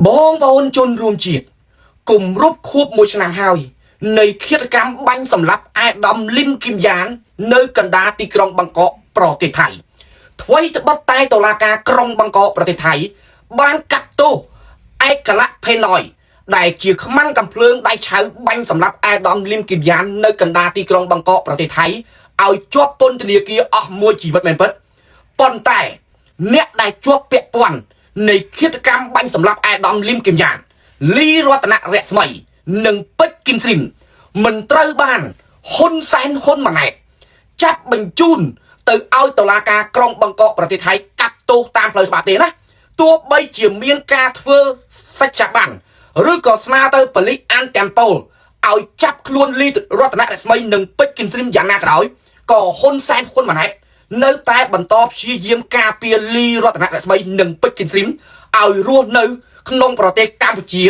បងប្អូនជនរួមជាតិគម្រប់ខួប1ឆ្នាំហើយនៃឃាតកម្មបាញ់សម្លាប់អាដាមលីមគីមយ៉ាននៅកណ្ដាលទីក្រុងបាងកកប្រទេសថៃថ្មីត្បិតតែតុលាការក្រុងបាងកកប្រទេសថៃបានកាត់ទោសឯកលៈផេណយដែលជាខ្មាន់កំភ្លើងដៃឆៅបាញ់សម្លាប់អាដាមលីមគីមយ៉ាននៅកណ្ដាលទីក្រុងបាងកកប្រទេសថៃឲ្យជាប់ពន្ធនាគារអស់មួយជីវិតមែនពិតប៉ុន្តែអ្នកដែលជាប់ពាក់ព័ន្ធនៃឃាតកម្មបាញ់សម្លាប់អាដាមលីមគីមយ៉ានលីរតនៈរស្មីនិងពេជ្រគីមស្រីមមិនត្រូវបានហ៊ុនសែនហ៊ុនម៉ាណែតចាប់បញ្ជូនទៅឲ្យតុលាការក្រុងបាងកកប្រទេសថៃកាត់ទោសតាមផ្លូវច្បាប់ទេណាទោះបីជាមានការធ្វើសច្ចប័នឬក៏ស្នើទៅប៉ូលីសអានតាមប៉ូលឲ្យចាប់ខ្លួនលីរតនៈរស្មីនិងពេជ្រគីមស្រីមយ៉ាងណាក៏ដោយក៏ហ៊ុនសែនហ៊ុនម៉ាណែតនៅតែបន្តព្យាយាមការពារលីរតនៈរស្មីនិងពេជ្រគីមស្រីមឲ្យរស់នៅក្នុងប្រទេសកម្ពុជា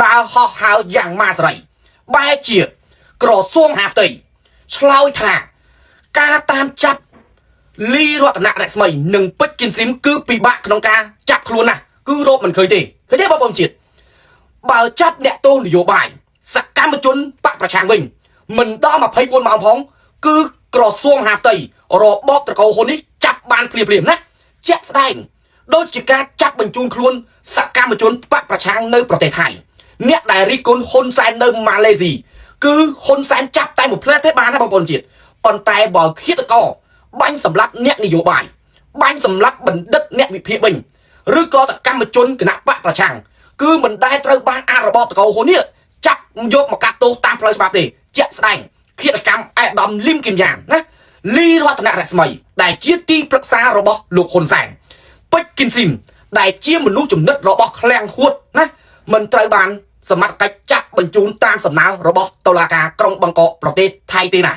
ដើរហោះហើរយ៉ាងម៉ាសរីបែរជាក្រសួងមហាផ្ទៃឆ្លើយថាការតាមចាប់លីរតនៈរស្មីនិងពេជ្រគីមស្រីមគឺពិបាកក្នុងការចាប់ខ្លួនណាគឺរកមិនឃើញទេឃើញទេបងប្អូនជាតិបើចាប់អ្នកទោសនយោបាយសកម្មជនបកប្រឆាំងវិញមិនដល់24ម៉ោងផងគឺក្រសួងមហាផ្ទៃរបបត្រកូលហ៊ុននេះចាប់បានភ្លាមៗណាជាក់ស្ដែងដូចជាការចាប់បញ្ជូនខ្លួនសកម្មជនបកប្រឆាំងនៅប្រទេសថៃអ្នកដែលរិះគន់ហ៊ុនសែននៅម៉ាឡេស៊ីគឺហ៊ុនសែនចាប់តែមួយផ្លែទេបានណាបងប្អូនជាតិប៉ុន្តែបើឃាតករបាញ់សម្លាប់អ្នកនយោបាយបាញ់សម្លាប់បណ្ឌិតអ្នកវិភាគវិញឬក៏សកម្មជនគណៈបកប្រឆាំងគឺមិនដែលត្រូវបានអារបបតកោហ៊ុននេះចាប់យកមកកាត់ទោសតាមផ្លូវច្បាប់ទេជាក់ស្ដែងឃាតកម្មអាដាមលីមគីមយ៉ានណាលីរតនៈរស្មីដែលជាទីប្រឹក្សារបស់លោកហ៊ុនសែនពេជ្រគីមស្រីមដែលជាមនុស្សចំណិតរបស់ឃ្លាំងហួតណាមិនត្រូវបានសមត្ថកិច្ចចាប់បញ្ជូនតាមសំណើរបស់តុលាការក្រុងបាងកកប្រទេសថៃទេណា